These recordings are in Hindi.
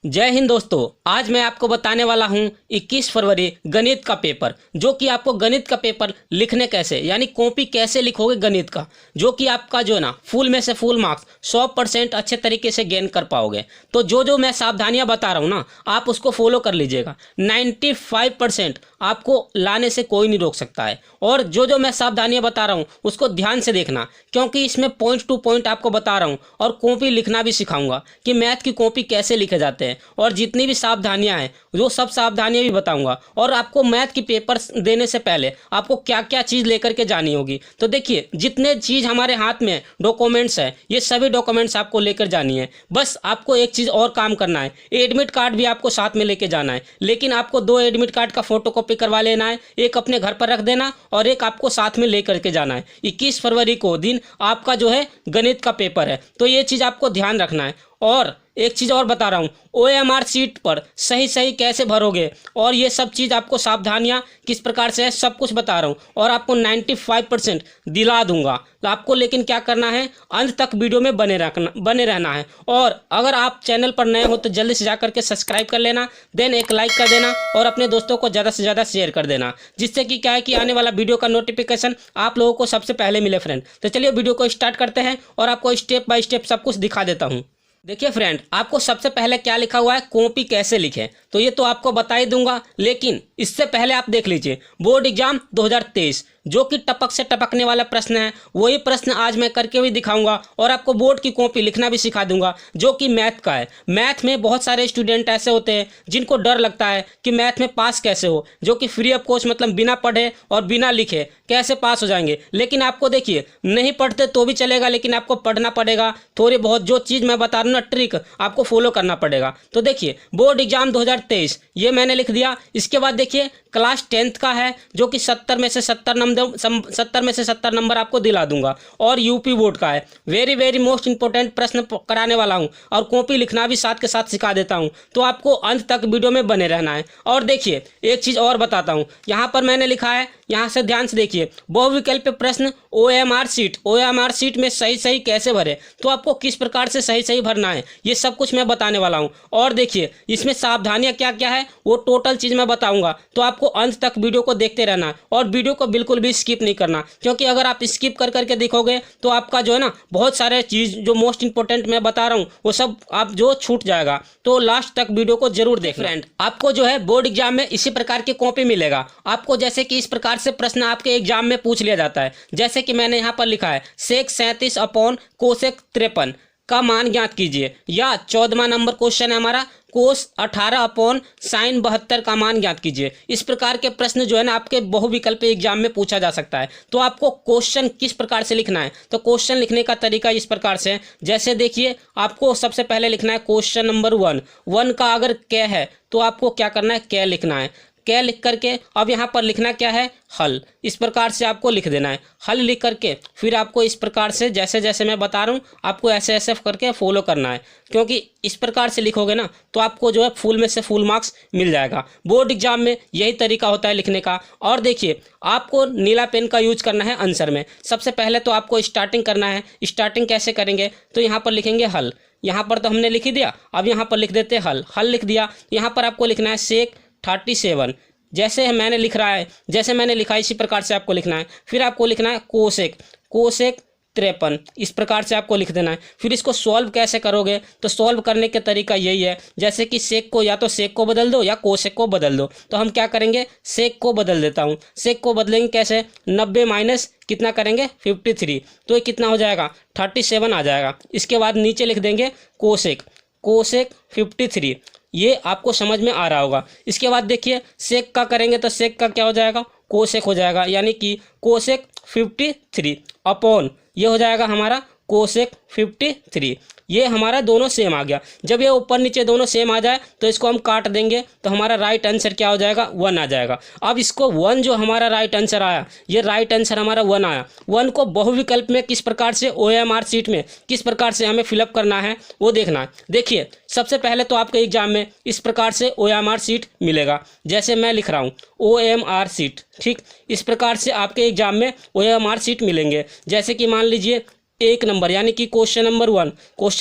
जय हिंद दोस्तों। आज मैं आपको बताने वाला हूं 21 फरवरी गणित का पेपर, जो कि आपको गणित का पेपर लिखने कैसे, यानी कॉपी कैसे लिखोगे गणित का, जो कि आपका जो है ना फुल में से फुल मार्क्स 100% अच्छे तरीके से गेन कर पाओगे। तो जो मैं सावधानियां बता रहा हूं ना, आप उसको फॉलो कर लीजिएगा। 95% आपको लाने से कोई नहीं रोक सकता है। और जो मैं सावधानियां बता रहा हूं उसको ध्यान से देखना, क्योंकि इसमें पॉइंट टू पॉइंट आपको बता रहा हूं और कॉपी लिखना भी सिखाऊंगा कि मैथ की कॉपी कैसे लिखे जाते हैं। और जितनी भी सावधानियां हैं वो सब सावधानियां भी बताऊंगा। और आपको मैथ की पेपर देने से पहले आपको क्या क्या चीज़ लेकर के जानी होगी। तो देखिए, जितने चीज़ हमारे हाथ में डॉक्यूमेंट्स है, ये सभी डॉक्यूमेंट्स आपको लेकर जानी है। बस आपको एक चीज़ और काम करना है, एडमिट कार्ड भी आपको साथ में लेके जाना है। लेकिन आपको 2 एडमिट कार्ड का फोटोकॉपी करवा लेना है, एक अपने घर पर रख देना और एक आपको साथ में लेकर के जाना है। 21 फरवरी को दिन आपका जो है गणित का पेपर है, तो ये चीज़ आपको ध्यान रखना है। और एक चीज़ और बता रहा हूँ, OMR सीट पर सही कैसे भरोगे और ये सब चीज़ आपको सावधानियाँ किस प्रकार से है सब कुछ बता रहा हूँ। और आपको 95% दिला दूंगा। तो आपको लेकिन क्या करना है, अंत तक वीडियो में बने रहना है। और अगर आप चैनल पर नए हो तो जल्दी से जाकर के सब्सक्राइब कर लेना, देन एक लाइक कर देना और अपने दोस्तों को ज़्यादा से ज़्यादा शेयर कर देना, जिससे कि क्या है कि आने वाला वीडियो का नोटिफिकेशन आप लोगों को सबसे पहले मिले फ्रेंड। तो चलिए वीडियो को स्टार्ट करते हैं और आपको स्टेप बाय स्टेप सब कुछ दिखा देता हूँ। देखिए फ्रेंड, आपको सबसे पहले क्या लिखा हुआ है, कॉपी कैसे लिखें, तो ये तो आपको बता ही दूंगा। लेकिन इससे पहले आप देख लीजिए बोर्ड एग्जाम 2023, जो कि टपक से टपकने वाला प्रश्न है, वही प्रश्न आज मैं करके भी दिखाऊंगा। और आपको बोर्ड की कॉपी लिखना भी सिखा दूंगा, जो कि मैथ का है। मैथ में बहुत सारे स्टूडेंट ऐसे होते हैं जिनको डर लगता है कि मैथ में पास कैसे हो, जो कि फ्री ऑफ कॉस्ट मतलब बिना पढ़े और बिना लिखे कैसे पास हो जाएंगे। लेकिन आपको देखिए, नहीं पढ़ते तो भी चलेगा, लेकिन आपको पढ़ना पड़ेगा। थोड़ी बहुत जो चीज़ मैं बता रहा हूँ ना, ट्रिक आपको फॉलो करना पड़ेगा। तो देखिए, बोर्ड एग्जाम 2023 ये मैंने लिख दिया। इसके बाद देखिए, क्लास 10th का है, जो कि 70 में से 70 नंबर आपको दिला दूंगा। और यूपी बोर्ड का है, वेरी मोस्ट इंपॉर्टेंट प्रश्न कराने वाला हूं और कॉपी लिखना भी साथ के साथ सिखा देता हूं। तो आपको अंत तक वीडियो में बने रहना है। और देखिए, एक चीज़ और बताता हूं, यहाँ पर मैंने लिखा है, यहाँ से ध्यान से देखिए, बहुविकल्प प्रश्न OMR सीट में सही कैसे भरे, तो आपको किस प्रकार से सही भरना है, ये सब कुछ मैं बताने वाला हूँ। और देखिए, इसमें सावधानियाँ क्या क्या है वो टोटल चीज़ मैं बताऊँगा। तो आपको अंत तक वीडियो को देखते रहना है और वीडियो को बिल्कुल भी स्किप नहीं करना, क्योंकि अगर आप स्किप कर करके देखोगे तो आपका जो है ना बहुत सारे चीज़ जो मोस्ट इंपॉर्टेंट मैं बता रहा हूँ वो सब आप जो छूट जाएगा। तो लास्ट तक वीडियो को जरूर देख फ्रेंड। आपको जो है बोर्ड एग्जाम में इसी प्रकार की कॉपी मिलेगा आपको, जैसे कि इस प्रकार से प्रश्न आपके एग्जाम में पूछ लिया जाता है। जैसे कि मैंने यहाँ पर लिखा है, सेक 37 अपॉन कोसेक 53 का मान ज्ञात कीजिए। या 14वां नंबर क्वेश्चन है हमारा, कोस 18 अपॉन साइन 72 का मान ज्ञात कीजिए। इस प्रकार के प्रश्न जो है ना आपके बहुविकल्प एग्जाम में पूछा जा सकता है। तो आपको क्वेश्चन किस प्रकार से लिखना है, तो क्वेश्चन लिखने का तरीका इस प्रकार से है। जैसे देखिए, आपको सबसे पहले लिखना है क्वेश्चन नंबर 1 का अगर कै है तो आपको क्या करना है, कै लिखना है। कै लिख करके अब यहाँ पर लिखना क्या है, हल। इस प्रकार से आपको लिख देना है। हल लिख करके फिर आपको इस प्रकार से जैसे मैं बता रहा हूँ आपको ऐसे करके फॉलो करना है, क्योंकि इस प्रकार से लिखोगे ना तो आपको जो है फुल में से फुल मार्क्स मिल जाएगा। बोर्ड एग्जाम में यही तरीका होता है लिखने का। और देखिए, आपको नीला पेन का यूज करना है आंसर में। सबसे पहले तो आपको स्टार्टिंग करना है। स्टार्टिंग कैसे करेंगे, तो यहाँ पर लिखेंगे हल। यहाँ पर तो हमने लिख ही दिया, अब यहाँ पर लिख देते हल। हल लिख दिया। यहाँ पर आपको लिखना है सेक 37, जैसे मैंने लिख रहा है, जैसे मैंने लिखा है इसी प्रकार से आपको लिखना है। फिर आपको लिखना है कोसेक 53, इस प्रकार से आपको लिख देना है। फिर इसको सॉल्व कैसे करोगे, तो सॉल्व करने का तरीका यही है, जैसे कि सेक को या तो सेक को बदल दो या कोसेक को बदल दो। तो हम क्या करेंगे, सेक को बदल देता हूँ। सेक को बदलेंगे कैसे, 90 माइनस कितना करेंगे 53, तो ये कितना हो जाएगा 37 आ जाएगा। इसके बाद नीचे लिख देंगे कोसेक 53, ये आपको समझ में आ रहा होगा। इसके बाद देखिए, सेक का करेंगे तो सेक का क्या हो जाएगा, कोसेक हो जाएगा, यानी कि कोसेक 53 अपॉन ये हो जाएगा हमारा कोसेक 53। ये हमारा दोनों सेम आ गया। जब ये ऊपर नीचे दोनों सेम आ जाए तो इसको हम काट देंगे, तो हमारा राइट आंसर क्या हो जाएगा, 1 आ जाएगा। अब इसको 1 जो हमारा राइट आंसर आया, ये राइट आंसर हमारा 1 आया। 1 को बहुविकल्प में किस प्रकार से, OMR सीट में किस प्रकार से हमें फिलअप करना है वो देखना है। देखिए, सबसे पहले तो आपके एग्जाम में इस प्रकार से OMR सीट मिलेगा, जैसे मैं लिख रहा हूँ OMR सीट, ठीक। इस प्रकार से आपके एग्जाम में OMR सीट मिलेंगे। जैसे कि मान लीजिए 1 नंबर, यानी कि क्वेश्चन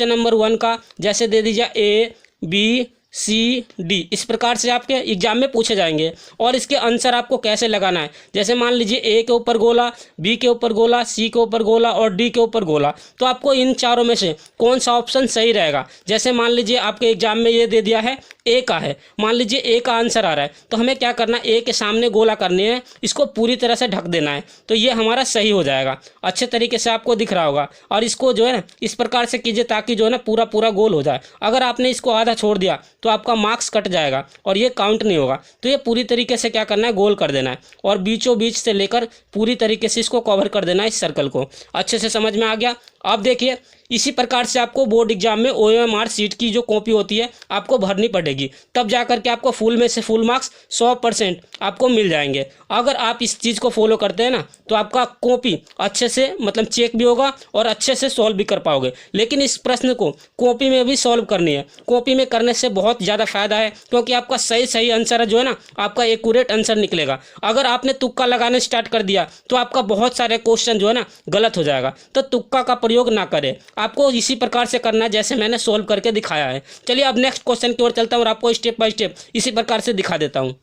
नंबर 1 का जैसे दे दीजिए A B ABCD इस प्रकार से आपके एग्जाम में पूछे जाएंगे। और इसके आंसर आपको कैसे लगाना है, जैसे मान लीजिए A के ऊपर गोला, B के ऊपर गोला, C के ऊपर गोला और D के ऊपर गोला, तो आपको इन चारों में से कौन सा ऑप्शन सही रहेगा। जैसे मान लीजिए आपके एग्जाम में ये दे दिया है A का है, मान लीजिए A का आंसर आ रहा है, तो हमें क्या करना है, A के सामने गोला करनी है, इसको पूरी तरह से ढक देना है, तो ये हमारा सही हो जाएगा। अच्छे तरीके से आपको दिख रहा होगा। और इसको जो है ना इस प्रकार से कीजिए ताकि जो है ना पूरा पूरा गोल हो जाए। अगर आपने इसको आधा छोड़ दिया तो आपका मार्क्स कट जाएगा और ये काउंट नहीं होगा। तो ये पूरी तरीके से क्या करना है, गोल कर देना है और बीचों बीच से लेकर पूरी तरीके से इसको कवर कर देना है, इस सर्कल को। अच्छे से समझ में आ गया। अब देखिए इसी प्रकार से आपको बोर्ड एग्जाम में OMR शीट की जो कॉपी होती है आपको भरनी पड़ेगी, तब जाकर के आपको फुल में से फुल मार्क्स 100% आपको मिल जाएंगे। अगर आप इस चीज़ को फॉलो करते हैं ना तो आपका कॉपी अच्छे से मतलब चेक भी होगा और अच्छे से सॉल्व भी कर पाओगे। लेकिन इस प्रश्न को कॉपी में भी सॉल्व करनी है। कॉपी में करने से बहुत ज़्यादा फायदा है, क्योंकि आपका सही आंसर जो है ना आपका एक्यूरेट आंसर निकलेगा। अगर आपने तुक्का लगाने स्टार्ट कर दिया तो आपका बहुत सारे क्वेश्चन जो है ना गलत हो जाएगा। तो तुक्का का प्रयोग ना करें, आपको इसी प्रकार से करना है जैसे मैंने सॉल्व करके दिखाया है। चलिए अब नेक्स्ट क्वेश्चन की ओर चलता हूँ और आपको स्टेप बाय स्टेप इसी प्रकार से दिखा देता हूँ।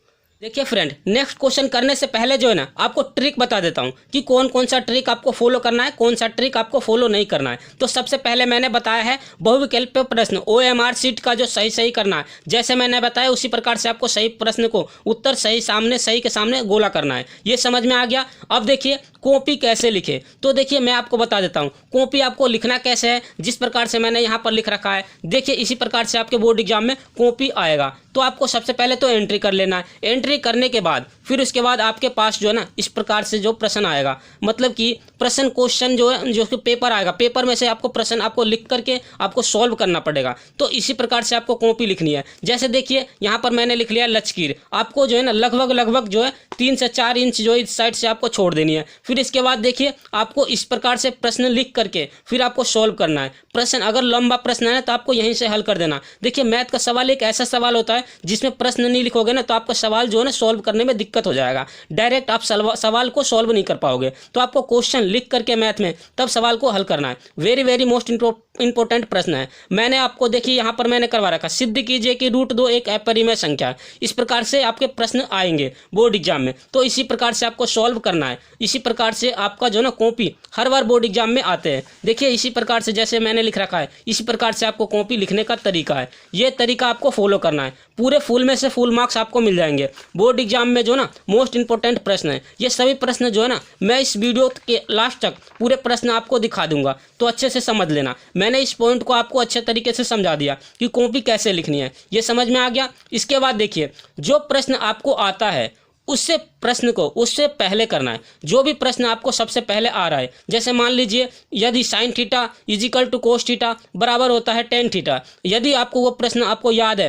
देखिए फ्रेंड, नेक्स्ट क्वेश्चन करने से पहले जो है ना आपको ट्रिक बता देता हूं कि कौन कौन सा ट्रिक आपको फॉलो करना है, कौन सा ट्रिक आपको फॉलो नहीं करना है। तो सबसे पहले मैंने बताया है बहुविकल्पीय प्रश्न OMR शीट का जो सही करना है, जैसे मैंने बताया उसी प्रकार से आपको सही प्रश्न को उत्तर सही के सामने गोला करना है। ये समझ में आ गया। अब देखिए कॉपी कैसे लिखे, तो देखिए मैं आपको बता देता हूँ कॉपी आपको लिखना कैसे है। जिस प्रकार से मैंने यहाँ पर लिख रखा है, देखिए इसी प्रकार से आपके बोर्ड एग्जाम में कॉपी आएगा। तो आपको सबसे पहले तो एंट्री कर लेना है। एंट्री करने के बाद फिर उसके बाद आपके पास जो है ना इस प्रकार से जो प्रश्न आएगा, मतलब कि प्रश्न क्वेश्चन जो है जो कि पेपर आएगा, पेपर में से आपको प्रश्न आपको लिख करके आपको सॉल्व करना पड़ेगा। तो इसी प्रकार से आपको कॉपी लिखनी है। जैसे देखिए यहाँ पर मैंने लिख लिया लचकीर, आपको जो है ना लगभग जो है 3 से 4 इंच जो इस साइड से आपको छोड़ देनी है। फिर इसके बाद देखिए आपको इस प्रकार से प्रश्न लिख करके फिर आपको सॉल्व करना है। प्रश्न अगर लंबा प्रश्न है तो आपको यहीं से हल कर देना। देखिए मैथ का सवाल एक ऐसा सवाल होता है जिसमें प्रश्न नहीं लिखोगे ना तो आपका सवाल जो है ना सॉल्व करने में दिक्कत हो जाएगा। डायरेक्ट आप सवाल को सॉल्व नहीं कर पाओगे। तो आपको क्वेश्चन लिख करके मैथ में तब सवाल को हल करना है। वेरी मोस्ट इंपॉर्टेंट प्रश्न है। मैंने आपको देखिए यहाँ पर मैंने करवा रखा, सिद्ध कीजिए कि √2 एक अपरिमेय संख्या है। इस प्रकार से आपके प्रश्न आएंगे बोर्ड एग्जाम में, तो इसी प्रकार से आपको सॉल्व करना है। इसी प्रकार से आपका जो ना कॉपी हर बार बोर्ड एग्जाम में आते हैं। देखिए इसी प्रकार से जैसे मैंने लिख रखा है, इसी प्रकार से आपको कॉपी लिखने का तरीका है। ये तरीका आपको फॉलो करना है। पूरे फुल में से फुल मार्क्स आपको मिल जाएंगे। बोर्ड एग्जाम में जो ना मोस्ट इंपॉर्टेंट प्रश्न है, ये सभी प्रश्न जो है ना मैं इस वीडियो के लास्ट तक पूरे प्रश्न आपको दिखा दूंगा, तो अच्छे से समझ लेना। मैंने इस पॉइंट को आपको अच्छे तरीके से समझा दिया कि कॉपी कैसे लिखनी है, ये समझ में आ गया। इसके बाद देखिए जो प्रश्न आपको आता है उससे प्रश्न को उससे पहले करना है। जो भी प्रश्न आपको सबसे पहले आ रहा है, जैसे मान लीजिए यदि sin theta is equal to cos theta बराबर होता है tan थीटा, यदि आपको वो प्रश्न आपको याद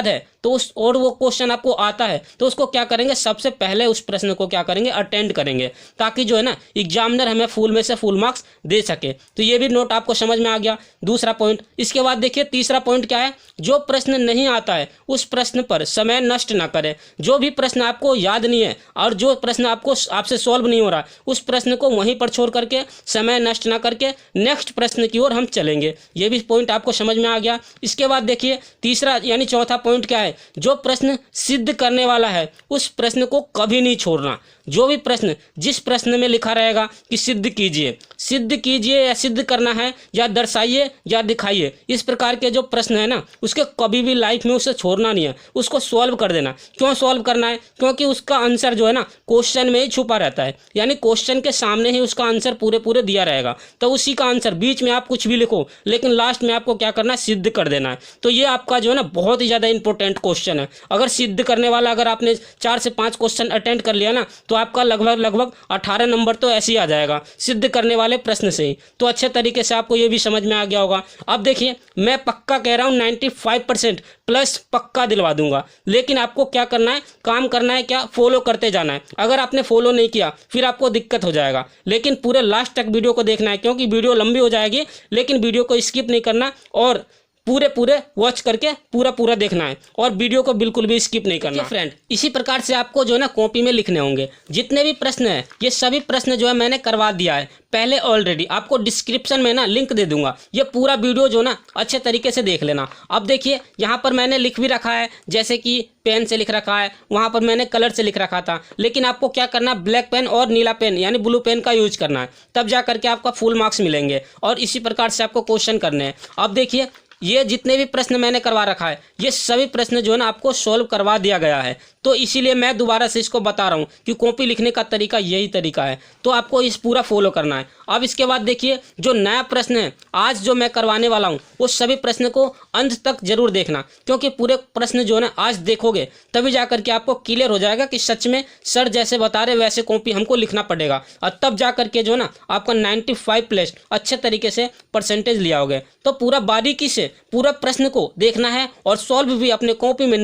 है तो उस और वो क्वेश्चन आपको आता है तो उसको क्या करेंगे, सबसे पहले उस प्रश्न को क्या करेंगे, अटेंड करेंगे, ताकि जो है ना एग्जामिनर हमें फुल में से फुल मार्क्स दे सके। तो ये भी नोट आपको समझ में आ गया, दूसरा पॉइंट। इसके बाद देखिए तीसरा पॉइंट क्या है, जो प्रश्न नहीं आता है उस प्रश्न पर समय नष्ट ना करें। जो भी प्रश्न आपको याद नहीं है और जो प्रश्न आपसे सॉल्व नहीं हो रहा, उस प्रश्न को वहीं पर छोड़ करके समय नष्ट ना करके नेक्स्ट प्रश्न की ओर हम चलेंगे। ये भी पॉइंट आपको समझ में आ गया। इसके बाद देखिए तीसरा यानी चौथा पॉइंट क्या है, जो प्रश्न सिद्ध करने वाला है उस प्रश्न को कभी नहीं छोड़ना। जो भी प्रश्न जिस प्रश्न में लिखा रहेगा कि सिद्ध कीजिए या सिद्ध करना है या दर्शाइए या दिखाइए, इस प्रकार के जो प्रश्न है ना उसके कभी भी लाइफ में उसे छोड़ना नहीं है, उसको सॉल्व कर देना। क्यों सॉल्व करना है, क्योंकि उसका आंसर जो है ना क्वेश्चन में ही छुपा रहता है, यानी क्वेश्चन के सामने ही उसका आंसर पूरे दिया रहेगा। तो उसी का आंसर बीच में आप कुछ भी लिखो लेकिन लास्ट में आपको क्या करना है, सिद्ध कर देना है। तो ये आपका जो है ना बहुत ही ज़्यादा इंपॉर्टेंट क्वेश्चन है। अगर सिद्ध करने वाला अगर आपने 4 से 5 क्वेश्चन अटेंड कर लिया ना तो आपका लगभग 18 नंबर तो ऐसे ही आ जाएगा सिद्ध करने वाले प्रश्न से ही। तो अच्छे तरीके से आपको ये भी समझ में आ गया होगा। अब देखिए मैं पक्का कह रहा हूँ 95% प्लस पक्का दिलवा दूंगा, लेकिन आपको क्या करना है, काम करना है, क्या फॉलो करते जाना है। अगर आपने फॉलो नहीं किया फिर आपको दिक्कत हो जाएगा, लेकिन पूरे लास्ट तक वीडियो को देखना है, क्योंकि वीडियो लंबी हो जाएगी, लेकिन वीडियो को स्किप नहीं करना और पूरे वॉच करके पूरा देखना है और वीडियो को बिल्कुल भी स्किप नहीं करना। फ्रेंड, इसी प्रकार से आपको जो है ना कॉपी में लिखने होंगे। जितने भी प्रश्न हैं ये सभी प्रश्न जो है मैंने करवा दिया है पहले ऑलरेडी। आपको डिस्क्रिप्शन में ना लिंक दे दूंगा, ये पूरा वीडियो जो ना अच्छे तरीके से देख लेना। अब देखिए यहाँ पर मैंने लिख भी रखा है, जैसे कि पेन से लिख रखा है, वहाँ पर मैंने कलर से लिख रखा था। लेकिन आपको क्या करना है, ब्लैक पेन और नीला पेन यानी ब्लू पेन का यूज करना है, तब जा करके आपका फुल मार्क्स मिलेंगे। और इसी प्रकार से आपको क्वेश्चन करने हैं। अब देखिए ये जितने भी प्रश्न मैंने करवा रखा है ये सभी प्रश्न जो है ना आपको सॉल्व करवा दिया गया है। तो इसीलिए मैं दोबारा से इसको बता रहा हूँ कि कॉपी लिखने का तरीका यही तरीका है, तो आपको इस पूरा फॉलो करना है। अब इसके बाद देखिए जो नया प्रश्न है आज जो मैं करवाने वाला हूँ वो सभी प्रश्न को अंत तक जरूर देखना, क्योंकि पूरे प्रश्न जो है ना आज देखोगे तभी जा करके आपको क्लियर हो जाएगा कि सच में सर जैसे बता रहे वैसे कॉपी हमको लिखना पड़ेगा, और तब जा करके जो है ना आपका 95+ अच्छे तरीके से परसेंटेज लिया होगे। तो पूरा बारीकी से पूरा प्रश्न को देखना है और सॉल्व भी अपने कॉपी में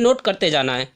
नोट करते जाना है।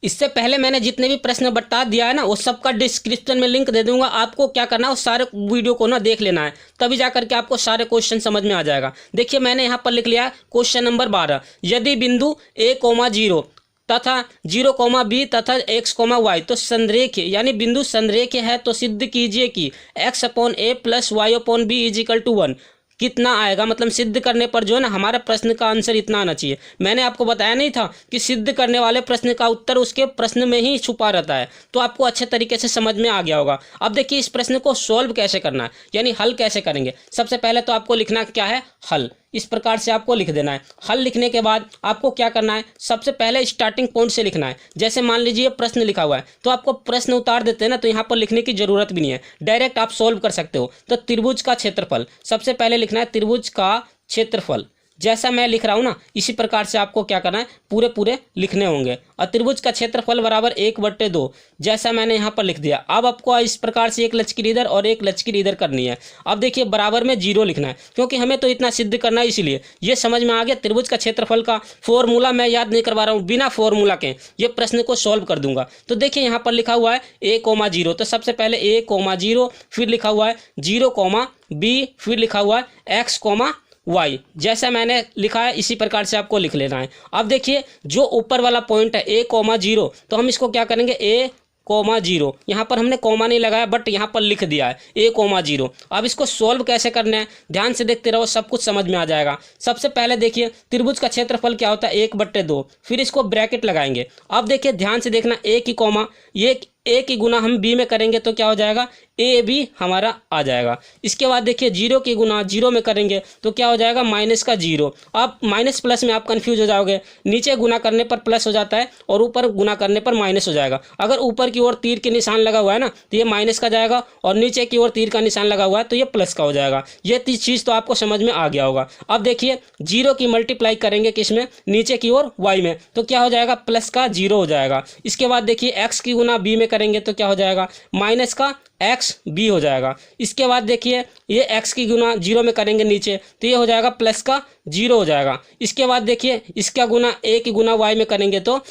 इससे पहले मैंने जितने भी प्रश्न बता दिया है ना वो सबका डिस्क्रिप्शन में लिंक दे दूंगा। आपको क्या करना है, वो सारे वीडियो को ना देख लेना है, तभी जा करके आपको सारे क्वेश्चन समझ में आ जाएगा। देखिए मैंने यहाँ पर लिख लिया क्वेश्चन नंबर 12, यदि बिंदु a,0 तथा 0,b तथा x,y तो संरेख्य यानी बिंदु संरेख्य है तो सिद्ध कीजिए कि x/a + y/b = 1 कितना आएगा। मतलब सिद्ध करने पर जो है ना हमारा प्रश्न का आंसर इतना आना चाहिए। मैंने आपको बताया नहीं था कि सिद्ध करने वाले प्रश्न का उत्तर उसके प्रश्न में ही छुपा रहता है, तो आपको अच्छे तरीके से समझ में आ गया होगा। अब देखिए इस प्रश्न को सॉल्व कैसे करना है, यानी हल कैसे करेंगे। सबसे पहले तो आपको लिखना क्या है, हल। इस प्रकार से आपको लिख देना है। हल लिखने के बाद आपको क्या करना है, सबसे पहले स्टार्टिंग पॉइंट से लिखना है। जैसे मान लीजिए प्रश्न लिखा हुआ है तो आपको प्रश्न उतार देते हैं ना, तो यहाँ पर लिखने की जरूरत भी नहीं है, डायरेक्ट आप सॉल्व कर सकते हो। तो त्रिभुज का क्षेत्रफल सबसे पहले लिखना है, त्रिभुज का क्षेत्रफल। जैसा मैं लिख रहा हूँ ना इसी प्रकार से आपको क्या करना है, पूरे लिखने होंगे। और त्रिभुज का क्षेत्रफल बराबर 1/2, जैसा मैंने यहाँ पर लिख दिया। अब आपको इस प्रकार से एक लकीर इधर और एक लकीर इधर करनी है। अब देखिए बराबर में 0 लिखना है, क्योंकि हमें तो इतना सिद्ध करना है, इसीलिए ये समझ में आ गया। त्रिभुज का क्षेत्रफल का फॉर्मूला मैं याद नहीं करवा रहा हूँ, बिना फॉर्मूला के ये प्रश्न को सॉल्व कर दूंगा। तो देखिए यहाँ पर लिखा हुआ है a,0, तो सबसे पहले a,0, फिर लिखा हुआ है 0,b, फिर लिखा हुआ है x,y। जैसा मैंने लिखा है इसी प्रकार से आपको लिख लेना है। अब देखिए जो ऊपर वाला पॉइंट है a,0, तो हम इसको क्या करेंगे, a,0, यहाँ पर हमने कॉमा नहीं लगाया बट यहाँ पर लिख दिया है a,0। अब इसको सॉल्व कैसे करना है, ध्यान से देखते रहो, सब कुछ समझ में आ जाएगा। सबसे पहले देखिए त्रिभुज का क्षेत्रफल क्या होता है, 1/2, फिर इसको ब्रैकेट लगाएंगे। अब देखिए ध्यान से देखना, a की कॉमा, ये a की गुना हम b में करेंगे तो क्या हो जाएगा, AB हमारा आ जाएगा। इसके बाद देखिए 0 की गुना 0 में करेंगे तो क्या हो जाएगा, -0। अब माइनस प्लस में आप कंफ्यूज हो जाओगे, नीचे गुना करने पर प्लस हो जाता है और ऊपर गुना करने पर माइनस हो जाएगा। अगर ऊपर की ओर तीर के निशान लगा हुआ है ना तो ये माइनस का जाएगा, और नीचे की ओर तीर का निशान लगा हुआ है तो ये प्लस का हो जाएगा। ये चीज़ तो आपको समझ में आ गया होगा। अब देखिए 0 की मल्टीप्लाई करेंगे किसमें, नीचे की ओर y में, तो क्या हो जाएगा, +0 हो जाएगा। इसके बाद देखिए x की गुना b में करेंगे तो क्या हो जाएगा, -xb हो जाएगा। इसके बाद देखिए ये x की गुना 0 में करेंगे नीचे तो ये हो जाएगा +0 हो जाएगा। इसके बाद देखिए इसका गुना a की गुना y में करेंगे तो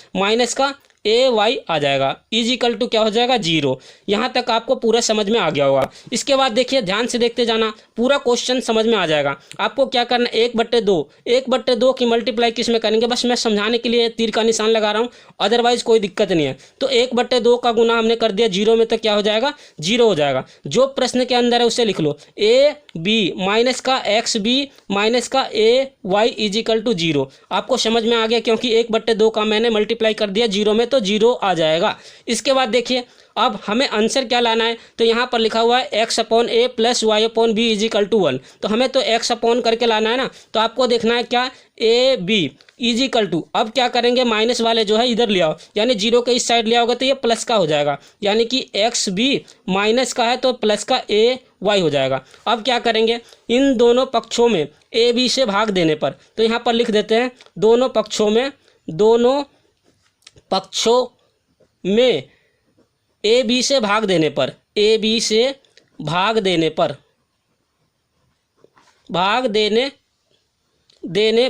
-ay आ जाएगा, = क्या हो जाएगा, 0। यहाँ तक आपको पूरा समझ में आ गया होगा। इसके बाद देखिए ध्यान से देखते जाना, पूरा क्वेश्चन समझ में आ जाएगा। आपको क्या करना है, 1/2 की मल्टीप्लाई किस में करेंगे, बस मैं समझाने के लिए तीर का निशान लगा रहा हूँ, अदरवाइज कोई दिक्कत नहीं है। तो 1/2 का गुना हमने कर दिया 0 में तो क्या हो जाएगा, 0 हो जाएगा। जो प्रश्न के अंदर है उसे लिख लो, AB -xb -ay = 0। आपको समझ में आ गया, क्योंकि 1/2 का मैंने मल्टीप्लाई कर दिया 0 में तो 0 आ जाएगा। इसके बाद देखिए अब हमें आंसर क्या लाना है, तो यहाँ पर लिखा हुआ है x/a + y/b = 1, तो हमें तो x/ करके लाना है ना, तो आपको देखना है क्या, AB = अब क्या करेंगे, माइनस वाले जो है इधर ले आओ, यानी 0 के इस साइड ले आओगे तो ये प्लस का हो जाएगा, यानी कि xb माइनस का है तो प्लस का ay हो जाएगा। अब क्या करेंगे, इन दोनों पक्षों में AB से भाग देने पर, तो यहाँ पर लिख देते हैं दोनों पक्षों में AB से भाग देने पर, AB से भाग देने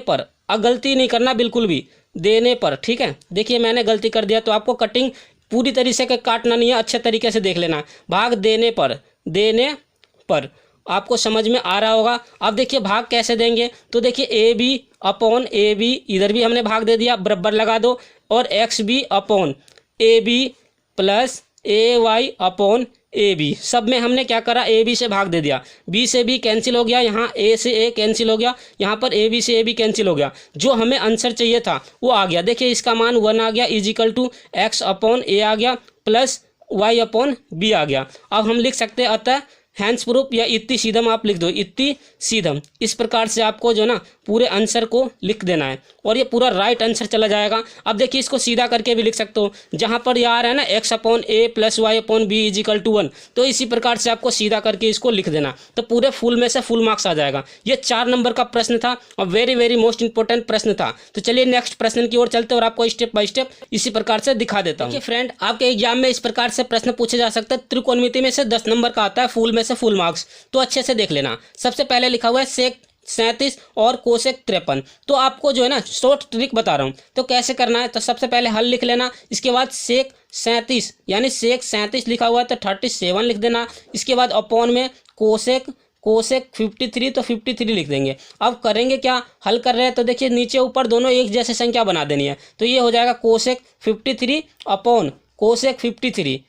पर, अब गलती नहीं करना बिल्कुल भी, देने पर, ठीक है। देखिए मैंने गलती कर दिया तो आपको कटिंग पूरी तरीके से काटना नहीं है, अच्छे तरीके से देख लेना। भाग देने पर आपको समझ में आ रहा होगा। अब देखिए भाग कैसे देंगे, तो देखिए A B upon A B, इधर भी हमने भाग दे दिया, बराबर लगा दो, और X B upon A B plus A Y upon A B, सब में हमने क्या करा, ए बी से भाग दे दिया, बी से बी कैंसिल हो गया, यहाँ ए से ए कैंसिल हो गया, यहाँ पर ए बी से ए बी कैंसिल हो गया, जो हमें आंसर चाहिए था वो आ गया। देखिए इसका मान 1 आ गया, is equal to x upon a आ गया प्लस वाई अपॉन बी आ गया। अब हम लिख सकते हैं अतः हैंस प्रूफ या इत्ती सीधम आप लिख दो, इत्ती सीधम। इस प्रकार से आपको जो ना पूरे आंसर को लिख देना है और ये पूरा राइट आंसर चला जाएगा। अब देखिए इसको सीधा करके भी लिख सकते हो, जहाँ पर ये आ रहा है ना X upon A plus Y upon B is equal to 1, तो इसी प्रकार से आपको सीधा करके इसको लिख देना, तो पूरे फुल में से फुल मार्क्स आ जाएगा। ये 4 नंबर का प्रश्न था और वेरी वेरी मोस्ट इंपॉर्टेंट प्रश्न था। तो चलिए नेक्स्ट प्रश्न की ओर चलते हैं और आपको स्टेप बाय स्टेप इसी प्रकार से दिखा देता हूँ। फ्रेंड, आपके एग्जाम में इस प्रकार से प्रश्न पूछे जा सकते हैं। त्रिकोणमिति में से 10 नंबर का आता है, फुल में से फुल मार्क्स, तो अच्छे से देख लेना। सबसे पहले लिखा हुआ है सेक 37 और कोसेक 53। तो आपको जो है ना शॉर्ट ट्रिक बता रहा हूँ, तो कैसे करना है, तो सबसे पहले हल लिख लेना, इसके बाद सेक 37 यानी सेक 37 लिखा हुआ है तो 37 लिख देना, इसके बाद अपॉन में कोसेक 53 तो 53 लिख देंगे। अब करेंगे क्या, हल कर रहे हैं तो देखिए नीचे ऊपर दोनों एक जैसे संख्या बना देनी है, तो ये हो जाएगा कोसेक 53 अपॉन कोसेक 53,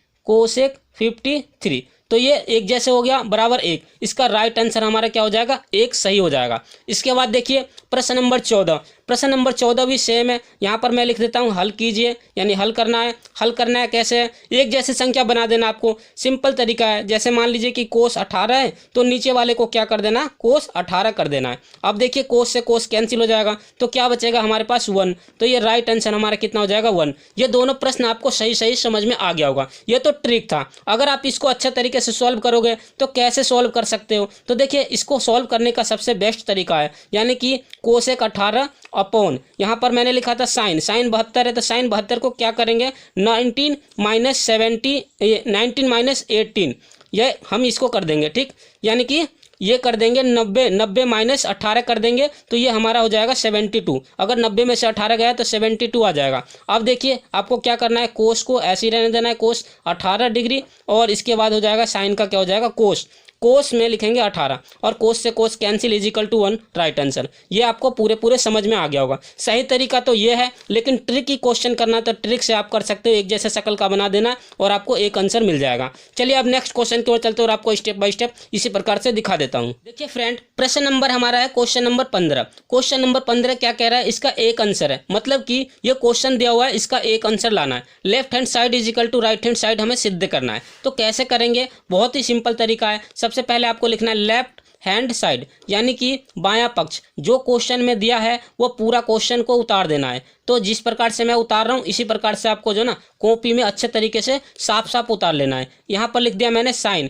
तो ये एक जैसे हो गया बराबर 1। इसका राइट आंसर हमारा क्या हो जाएगा, 1 सही हो जाएगा। इसके बाद देखिए प्रश्न नंबर 14, प्रश्न नंबर 14 भी सेम है। यहाँ पर मैं लिख देता हूँ हल कीजिए, यानी हल करना है। हल करना है कैसे है, एक जैसे संख्या बना देना, आपको सिंपल तरीका है। जैसे मान लीजिए कि कोस 18 है तो नीचे वाले को क्या कर देना, कोस 18 कर देना है। अब देखिए कोस से कोस कैंसिल हो जाएगा, तो क्या बचेगा हमारे पास 1, तो ये राइट आंसर हमारा कितना हो जाएगा 1। ये दोनों प्रश्न आपको सही सही समझ में आ गया होगा। ये तो ट्रिक था, अगर आप इसको अच्छे तरीके से सॉल्व करोगे तो कैसे सॉल्व कर सकते हो, तो देखिए इसको सॉल्व करने का सबसे बेस्ट तरीका है, यानी कि कोसेक 18 अपॉन, यहाँ पर मैंने लिखा था साइन 72 है, तो साइन 72 को क्या करेंगे 19 माइनस 18, ये हम इसको कर देंगे, ठीक, यानी कि ये कर देंगे 90 माइनस 18 कर देंगे, तो ये हमारा हो जाएगा 72। अगर 90 में से 18 गया तो 72 आ जाएगा। अब देखिए आपको क्या करना है, कोस को ऐसे ही रहने देना है, कोस 18 डिग्री, और इसके बाद हो जाएगा साइन का क्या हो जाएगा कोस में लिखेंगे 18 और कोस से cos cancel is equal to 1, right answer. ये आपको पूरे समझ में आ गया होगा। सही तरीका तो ये है, लेकिन ट्रिक की क्वेश्चन करना तो ट्रिक से आप कर सकते हो, एक जैसे शक्ल का बना देना और आपको एक आंसर मिल जाएगा। चलिए अब नेक्स्ट क्वेश्चन की ओर चलते हैं और आपको स्टेप बाय स्टेप इसी प्रकार से दिखा देता हूँ। देखिए फ्रेंड, प्रश्न नंबर हमारा है क्वेश्चन नंबर 15। क्वेश्चन नंबर 15 क्या कह रहा है, इसका एक आंसर है, मतलब कि ये क्वेश्चन दिया हुआ है, इसका एक आंसर लाना है। Left hand side is equal to right hand side हमें सिद्ध करना है। तो कैसे करेंगे, बहुत ही सिंपल तरीका है। सबसे पहले आपको लिखना है लेफ्ट हैंड साइड, यानी कि बायां पक्ष। जो क्वेश्चन में दिया है वो पूरा क्वेश्चन को उतार देना है। तो जिस प्रकार से मैं उतार रहा हूँ इसी प्रकार से आपको जो ना कॉपी में अच्छे तरीके से साफ साफ उतार लेना है। यहाँ पर लिख दिया मैंने साइन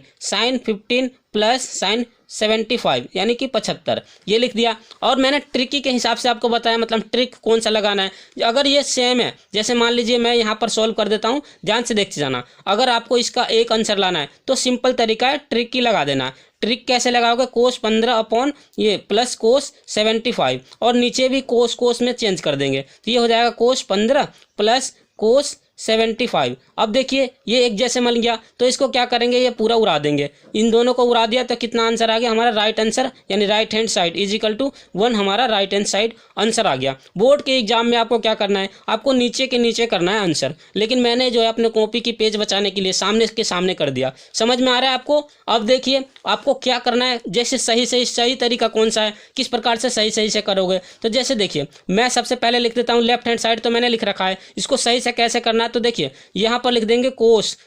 15 प्लस साइन 75 यानी कि 75, ये लिख दिया। और मैंने ट्रिकी के हिसाब से आपको बताया, मतलब ट्रिक कौन सा लगाना है। अगर ये सेम है, जैसे मान लीजिए मैं यहाँ पर सॉल्व कर देता हूँ, ध्यान से देखते जाना। अगर आपको इसका एक आंसर लाना है तो सिंपल तरीका है, ट्रिक की लगा देना। ट्रिक कैसे लगाओगे, कोस 15 अपॉन ये प्लस कोस 75, और नीचे भी कोस में चेंज कर देंगे, तो ये हो जाएगा कोस 15 प्लस कोस 75। अब देखिए ये एक जैसे मिल गया, तो इसको क्या करेंगे, ये पूरा उड़ा देंगे। इन दोनों को उड़ा दिया तो कितना आंसर आ गया हमारा, राइट आंसर, यानी right hand side is equal to 1, हमारा राइट हैंड साइड आंसर आ गया। बोर्ड के एग्जाम में आपको क्या करना है, आपको नीचे के नीचे करना है आंसर, लेकिन मैंने जो है अपने कॉपी की पेज बचाने के लिए सामने के सामने कर दिया। समझ में आ रहा है आपको। अब देखिए आपको क्या करना है, जैसे सही तरीका कौन सा है, किस प्रकार से सही से करोगे। तो जैसे देखिए मैं सबसे पहले लिख देता हूँ लेफ्ट हैंड साइड, तो मैंने लिख रखा है, इसको सही से कैसे करना है। तो देखिए यहाँ पर लिख देंगे कोस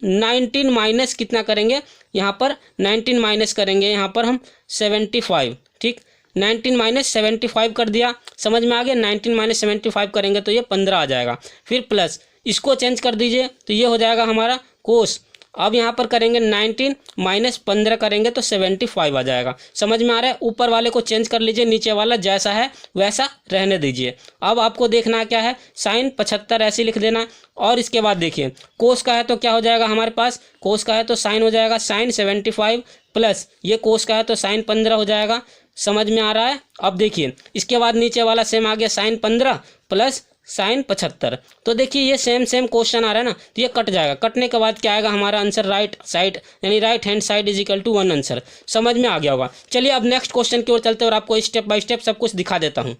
19 माइनस कितना करेंगे, यहाँ पर 19 माइनस करेंगे, यहाँ पर हम 75, ठीक, 19 माइनस 75 कर दिया। समझ में आ गया, 19 माइनस 75 करेंगे तो ये 15 आ जाएगा। फिर प्लस इसको चेंज कर दीजिए, तो ये हो जाएगा हमारा कोस। अब यहाँ पर करेंगे 19 माइनस 15 करेंगे तो 75 आ जाएगा। समझ में आ रहा है। ऊपर वाले को चेंज कर लीजिए, नीचे वाला जैसा है वैसा रहने दीजिए। अब आपको देखना क्या है, साइन 75 ऐसे लिख देना। और इसके बाद देखिए कोस का है तो क्या हो जाएगा हमारे पास, कोस का है तो साइन हो जाएगा साइन 75 प्लस ये कोस का है तो साइन 15 हो जाएगा। समझ में आ रहा है। अब देखिए इसके बाद नीचे वाला सेम आ गया sin 15 प्लस sin 75। तो देखिए ये सेम क्वेश्चन आ रहा है ना, तो ये कट जाएगा। कटने के बाद क्या आएगा हमारा आंसर, राइट साइड यानी right hand side is equal to 1 answer. समझ में आ गया होगा। चलिए अब नेक्स्ट क्वेश्चन की ओर चलते हैं और आपको स्टेप बाय स्टेप सब कुछ दिखा देता हूँ।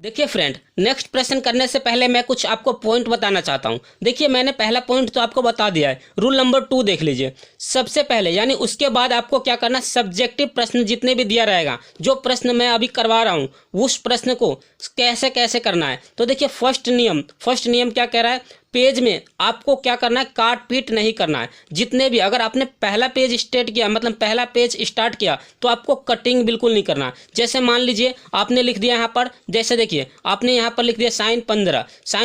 देखिए फ्रेंड, नेक्स्ट प्रश्न करने से पहले मैं कुछ आपको पॉइंट बताना चाहता हूं। देखिए मैंने पहला पॉइंट तो आपको बता दिया है। रूल नंबर 2 देख लीजिए। सबसे पहले यानी उसके बाद आपको क्या करना, सब्जेक्टिव प्रश्न जितने भी दिया रहेगा, जो प्रश्न मैं अभी करवा रहा हूं उस प्रश्न को कैसे कैसे करना है। तो देखिए फर्स्ट नियम क्या कह रहा है, पेज में आपको क्या करना है, काट पीट नहीं करना है। जितने भी, अगर आपने पहला पेज स्टार्ट किया, मतलब पहला पेज स्टार्ट किया, तो आपको कटिंग बिल्कुल नहीं करना। जैसे मान लीजिए आपने लिख दिया यहाँ पर, जैसे देखिए आपने यहाँ पर लिख दिया sin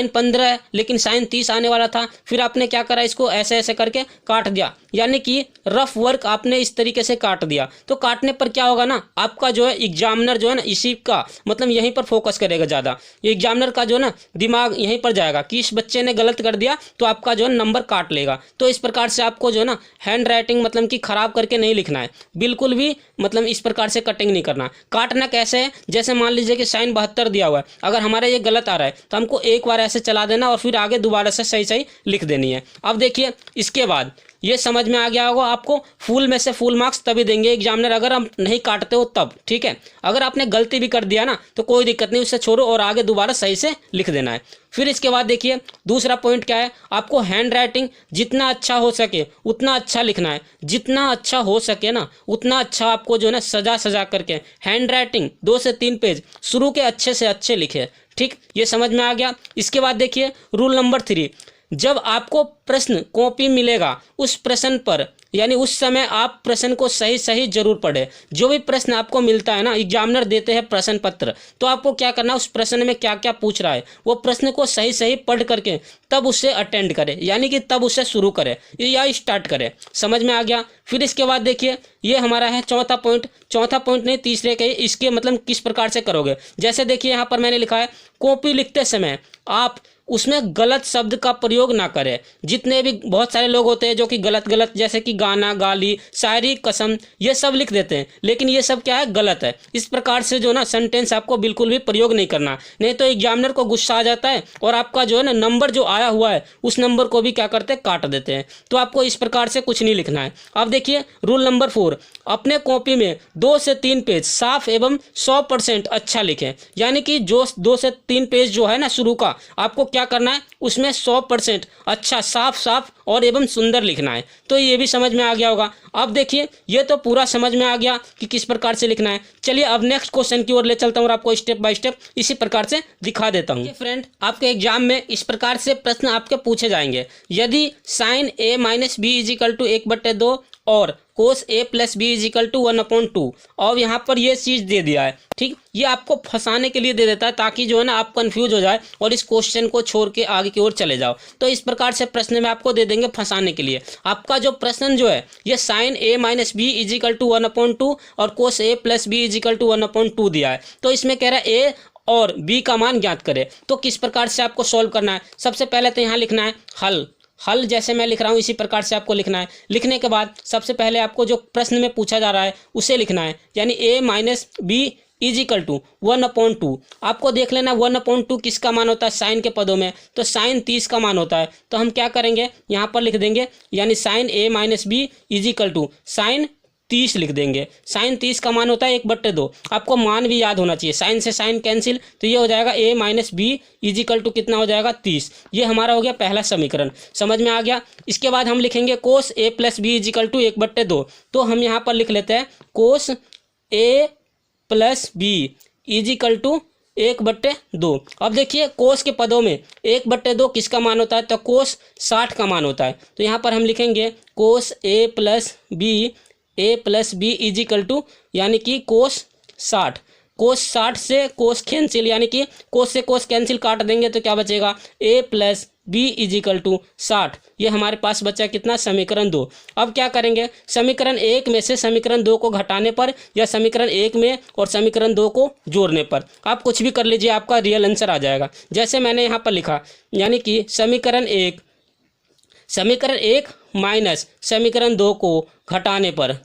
15 है, लेकिन sin 30 आने वाला था। फिर आपने क्या करा, इसको ऐसे ऐसे करके काट दिया, यानी कि रफ वर्क आपने इस तरीके से काट दिया। तो काटने पर क्या होगा ना, आपका जो है एग्जामिनर जो है ना, इसी का मतलब यहीं पर फोकस करेगा ज़्यादा। एग्जामिनर का जो ना दिमाग यहीं पर जाएगा कि इस बच्चे ने गलत कर दिया, तो आपका जो है नंबर काट लेगा। तो इस प्रकार से आपको जो है ना हैंड राइटिंग मतलब कि खराब करके नहीं लिखना है, बिल्कुल भी मतलब इस प्रकार से कटिंग नहीं करना। काटना कैसे है, जैसे मान लीजिए कि sin 72 दिया हुआ है, अगर हमारा ये गलत आ रहा है तो हमको एक बार ऐसे चला देना और फिर आगे दोबारा से सही लिख देनी है। अब देखिए इसके बाद ये समझ में आ गया होगा आपको। फुल में से फुल मार्क्स तभी देंगे एग्जामिनर अगर हम नहीं काटते हो तब, ठीक है। अगर आपने गलती भी कर दिया ना तो कोई दिक्कत नहीं, उससे छोड़ो और आगे दोबारा सही से लिख देना है। फिर इसके बाद देखिए दूसरा पॉइंट क्या है, आपको हैंड राइटिंग जितना अच्छा हो सके उतना अच्छा लिखना है। जितना अच्छा हो सके ना उतना अच्छा आपको जो है ना सजा करके हैंड राइटिंग 2 से 3 पेज शुरू के अच्छे से अच्छे लिखे, ठीक। ये समझ में आ गया। इसके बाद देखिए रूल नंबर 3, जब आपको प्रश्न कॉपी मिलेगा उस प्रश्न पर यानी उस समय आप प्रश्न को सही जरूर पढ़ें। जो भी प्रश्न आपको मिलता है ना, एग्जामिनर देते हैं प्रश्न पत्र, तो आपको क्या करना, उस प्रश्न में क्या क्या पूछ रहा है वो प्रश्न को सही पढ़ करके तब उससे अटेंड करें, यानी कि तब उससे शुरू करें या स्टार्ट करें। समझ में आ गया। फिर इसके बाद देखिए ये हमारा है चौथा पॉइंट नहीं, तीसरे के, इसके मतलब किस प्रकार से करोगे। जैसे देखिए यहाँ पर मैंने लिखा है, कॉपी लिखते समय आप उसमें गलत शब्द का प्रयोग ना करें। जितने भी बहुत सारे लोग होते हैं जो कि गलत जैसे कि गाना, गाली, शायरी, कसम ये सब लिख देते हैं, लेकिन ये सब क्या है, गलत है। इस प्रकार से जो ना सेंटेंस आपको बिल्कुल भी प्रयोग नहीं करना, नहीं तो एग्जामिनर को गुस्सा आ जाता है और आपका जो है ना नंबर जो आया हुआ है उस नंबर को भी क्या करते हैं, काट देते हैं। तो आपको इस प्रकार से कुछ नहीं लिखना है। अब देखिए रूल नंबर 4, अपने कॉपी में 2 से 3 पेज साफ एवं 100% अच्छा लिखें। यानी कि जो 2 से 3 पेज जो है ना शुरू का, आपको क्या करना है, उसमें 100% अच्छा साफ और एवं सुंदर लिखना है। तो ये भी समझ में आ गया होगा। अब देखिए ये तो पूरा समझ में आ गया कि किस प्रकार से लिखना है। चलिए अब नेक्स्ट क्वेश्चन की ओर ले चलता हूँ और आपको स्टेप बाय स्टेप इसी प्रकार से दिखा देता हूँ। फ्रेंड, आपके एग्जाम में इस प्रकार से प्रश्न आपके पूछे जाएंगे। यदि sin a - b = 1/2 और cos a + b = 1/2, और यहाँ पर ये चीज़ दे दिया है, ठीक। ये आपको फंसाने के लिए दे देता है ताकि जो है ना आप कंफ्यूज हो जाए और इस क्वेश्चन को छोड़ के आगे की ओर चले जाओ। तो इस प्रकार से प्रश्न में आपको दे देंगे फंसाने के लिए। आपका जो प्रश्न जो है ये sin a - b = 1/2 और cos a + b = 1/2 दिया है। तो इसमें कह रहा है a और b का मान ज्ञात करें। तो किस प्रकार से आपको सॉल्व करना है, सबसे पहले तो यहाँ लिखना है हल जैसे मैं लिख रहा हूँ इसी प्रकार से आपको लिखना है। लिखने के बाद सबसे पहले आपको जो प्रश्न में पूछा जा रहा है उसे लिखना है, यानी a - b = 1/2। आपको देख लेना 1/2 किसका मान होता है, साइन के पदों में, तो साइन 30 का मान होता है। तो हम क्या करेंगे, यहाँ पर लिख देंगे, यानी sin a - b = साइन 30 लिख देंगे। साइन 30 का मान होता है 1/2। आपको मान भी याद होना चाहिए, साइन से साइन कैंसिल, तो ये हो जाएगा a - b = कितना हो जाएगा, 30। ये हमारा हो गया पहला समीकरण। समझ में आ गया। इसके बाद हम लिखेंगे cos a + b = 1/2। तो हम यहाँ पर लिख लेते हैं cos a + b = 1/2। अब देखिए कोस के पदों में 1/2 किसका मान होता है, तो कोस 60 का मान होता है। तो यहाँ पर हम लिखेंगे cos a + b = यानी कि कोस 60। कोस 60 से कोस कैंसिल, यानी कि कोस से कोस कैंसिल काट देंगे तो क्या बचेगा, a + b = 60। ये हमारे पास बचा कितना, समीकरण 2। अब क्या करेंगे, समीकरण 1 में से समीकरण 2 को घटाने पर या समीकरण 1 में और समीकरण 2 को जोड़ने पर, आप कुछ भी कर लीजिए, आपका रियल आंसर आ जाएगा। जैसे मैंने यहाँ पर लिखा, यानी कि समीकरण 1 माइनस समीकरण 2 को घटाने पर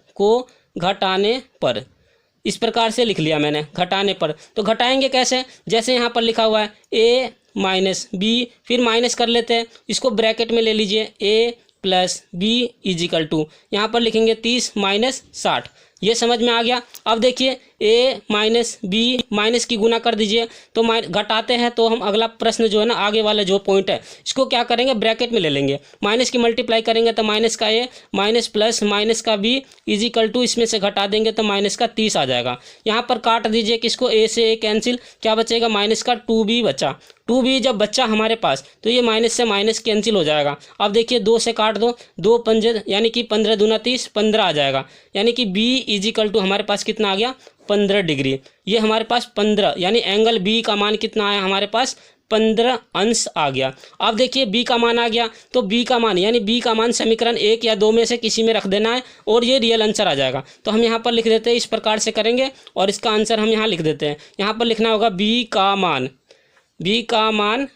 इस प्रकार से लिख लिया मैंने घटाने पर। तो घटाएंगे कैसे, जैसे यहाँ पर लिखा हुआ है a माइनस बी, फिर माइनस कर लेते हैं, इसको ब्रैकेट में ले लीजिए, a plus B is equal to, यहाँ पर लिखेंगे 30 माइनस 60। ये समझ में आ गया। अब देखिए a माइनस बी माइनस की गुना कर दीजिए, तो घटाते हैं तो हम अगला प्रश्न जो है ना, आगे वाला जो पॉइंट है इसको क्या करेंगे, ब्रैकेट में ले लेंगे, माइनस की मल्टीप्लाई करेंगे तो माइनस का a माइनस प्लस माइनस का b इज इक्वल टू, इसमें से घटा देंगे तो माइनस का 30 आ जाएगा। यहाँ पर काट दीजिए किसको, a से a कैंसिल, क्या बचेगा, माइनस का 2b बचा। 2b जब बच्चा हमारे पास तो ये माइनस से माइनस कैंसिल हो जाएगा। अब देखिए 2 से काट दो, 2 पंजे यानी कि 15 दूना 30, 15 आ जाएगा, यानी कि b इज इक्वल टू हमारे पास कितना आ गया, 15 डिग्री। ये हमारे पास 15 यानी एंगल बी का मान कितना आया हमारे पास, 15 अंश आ गया। अब देखिए बी का मान आ गया, तो बी का मान यानी बी का मान समीकरण 1 या 2 में से किसी में रख देना है और ये रियल आंसर आ जाएगा। तो हम यहाँ पर लिख देते हैं, इस प्रकार से करेंगे और इसका आंसर हम यहाँ लिख देते हैं। यहाँ पर लिखना होगा बी का मान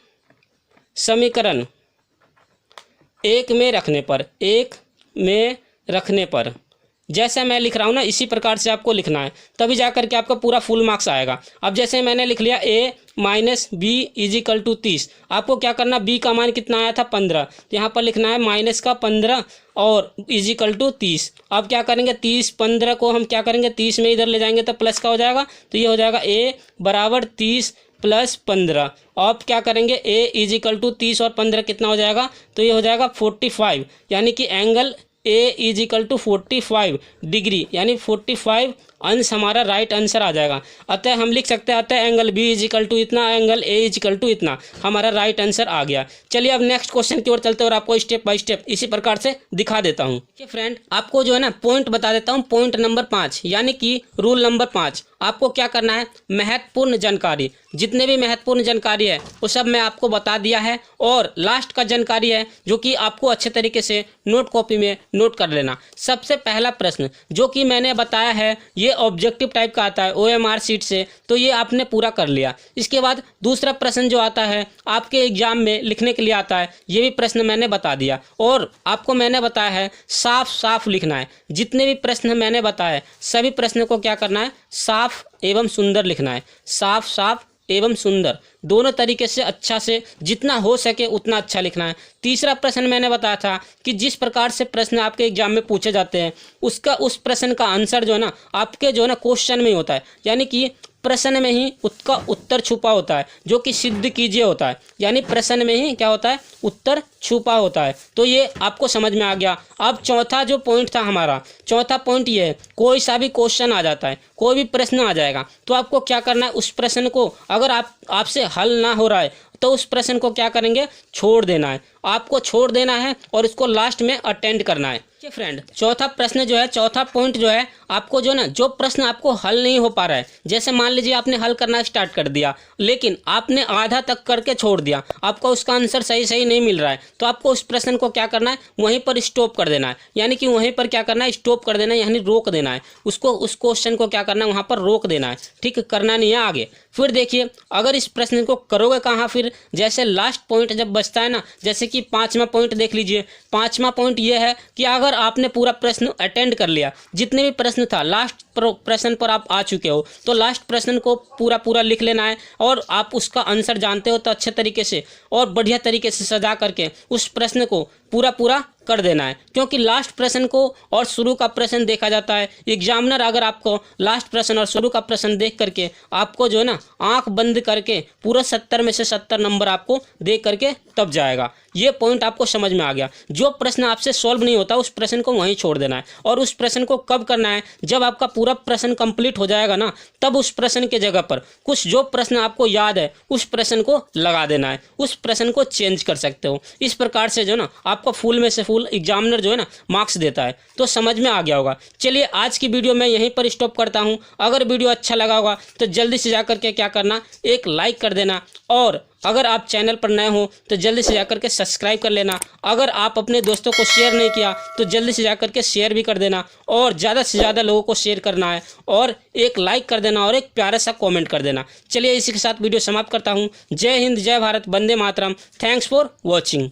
समीकरण 1 में रखने पर, जैसे मैं लिख रहा हूँ ना इसी प्रकार से आपको लिखना है, तभी जा करके आपका पूरा फुल मार्क्स आएगा। अब जैसे मैंने लिख लिया a minus B is equal to 30, आपको क्या करना, b का मान कितना आया था 15, तो यहाँ पर लिखना है माइनस का 15 और इज इक्वल टू 30। अब क्या करेंगे, 30 15 को हम क्या करेंगे, 30 में इधर ले जाएंगे तो प्लस का हो जाएगा, तो ये हो जाएगा a बराबर 30 प्लस 15। अब क्या करेंगे, a इज इक्वल टू 30 और 15 कितना हो जाएगा, तो ये हो जाएगा 45, यानी कि angle a is equal to 45 degree, यानी 45 अंश हमारा राइट आंसर आ जाएगा। अतः हम लिख सकते हैं, अतः angle b is equal to इतना, angle a is equal to इतना, हमारा राइट आंसर आ गया। चलिए अब नेक्स्ट क्वेश्चन की ओर चलते हैं और आपको स्टेप बाय स्टेप इसी प्रकार से दिखा देता हूँ। ठीक फ्रेंड, आपको जो है ना पॉइंट बता देता हूँ, पॉइंट नंबर 5 यानी कि रूल नंबर 5। आपको क्या करना है, महत्वपूर्ण जानकारी, जितने भी महत्वपूर्ण जानकारी है वो सब मैं आपको बता दिया है, और लास्ट का जानकारी है जो कि आपको अच्छे तरीके से नोट कॉपी में नोट कर लेना। सबसे पहला प्रश्न जो कि मैंने बताया है ये ऑब्जेक्टिव टाइप का आता है OMR शीट से, तो ये आपने पूरा कर लिया। इसके बाद दूसरा प्रश्न जो आता है आपके एग्जाम में लिखने के लिए आता है, ये भी प्रश्न मैंने बता दिया, और आपको मैंने बताया है साफ साफ लिखना है। जितने भी प्रश्न मैंने बताए सभी प्रश्न को क्या करना है, साफ एवं सुंदर लिखना है, साफ एवं सुंदर दोनों तरीके से, अच्छा से जितना हो सके उतना अच्छा लिखना है। तीसरा प्रश्न मैंने बताया था कि जिस प्रकार से प्रश्न आपके एग्जाम में पूछे जाते हैं उस प्रश्न का आंसर जो है ना आपके जो है ना क्वेश्चन में ही होता है, यानी कि प्रश्न में ही उसका उत्तर छुपा होता है, जो कि सिद्ध कीजिए होता है, यानी प्रश्न में ही क्या होता है, उत्तर छुपा होता है। तो ये आपको समझ में आ गया। अब चौथा जो पॉइंट था हमारा, चौथा पॉइंट ये है, कोई सा भी क्वेश्चन आ जाता है, कोई भी प्रश्न आ जाएगा, तो आपको क्या करना है, उस प्रश्न को अगर आपसे हल ना हो रहा है तो उस प्रश्न को क्या करेंगे, छोड़ देना है, आपको छोड़ देना है और इसको लास्ट में अटेंड करना है। ठीक फ्रेंड, चौथा प्रश्न जो है, चौथा पॉइंट जो है, आपको जो ना जो प्रश्न आपको हल नहीं हो पा रहा है, जैसे मान लीजिए आपने हल करना स्टार्ट कर दिया लेकिन आपने आधा तक करके छोड़ दिया, आपको उसका आंसर सही नहीं मिल रहा है, तो आपको उस प्रश्न को क्या करना है, वहीं पर स्टॉप कर देना है, यानी कि वहीं पर क्या करना है, स्टॉप कर देना है, यानी रोक देना है उसको, उस क्वेश्चन को क्या करना है, वहाँ पर रोक देना है। ठीक, करना नहीं है आगे। फिर देखिए अगर इस प्रश्न को करोगे कहाँ, फिर जैसे लास्ट पॉइंट जब बचता है ना, जैसे कि 5वां पॉइंट देख लीजिए। 5वां पॉइंट ये है कि अगर आपने पूरा प्रश्न अटेंड कर लिया, जितने भी प्रश्न था लास्ट प्रश्न पर आप आ चुके हो, तो लास्ट प्रश्न को पूरा लिख लेना है, और आप उसका आंसर जानते हो तो अच्छे तरीके से और बढ़िया तरीके से सजा करके उस प्रश्न को पूरा कर देना है, क्योंकि लास्ट प्रश्न को और शुरू का प्रश्न देखा जाता है। एग्जामिनर अगर आपको लास्ट प्रश्न और शुरू का प्रश्न देख करके आपको जो है ना आंख बंद करके पूरा 70 में से 70 नंबर आपको देख करके तब जाएगा। ये पॉइंट आपको समझ में आ गया। जो प्रश्न आपसे सॉल्व नहीं होता उस प्रश्न को वहीं छोड़ देना है, और उस प्रश्न को कब करना है, जब आपका पूरा प्रश्न कंप्लीट हो जाएगा ना, तब उस प्रश्न के जगह पर कुछ जो प्रश्न आपको याद है उस प्रश्न को लगा देना है, उस प्रश्न को चेंज कर सकते हो। इस प्रकार से जो ना आपको फुल में से फुल एग्जामिनर जो है ना मार्क्स देता है। तो समझ में आ गया होगा। चलिए आज की वीडियो मैं यहीं पर स्टॉप करता हूं। अगर वीडियो अच्छा लगा होगा तो जल्दी से जाकर के क्या करना, एक लाइक कर देना, और अगर आप चैनल पर नए हो तो जल्दी से जाकर के सब्सक्राइब कर लेना। अगर आप अपने दोस्तों को शेयर नहीं किया तो जल्दी से जाकर के शेयर भी कर देना, और ज़्यादा से ज़्यादा लोगों को शेयर करना है, और एक लाइक कर देना और एक प्यारा सा कमेंट कर देना। चलिए इसी के साथ वीडियो समाप्त करता हूँ। जय हिंद, जय Bharat, Vande Mataram. Thanks for watching.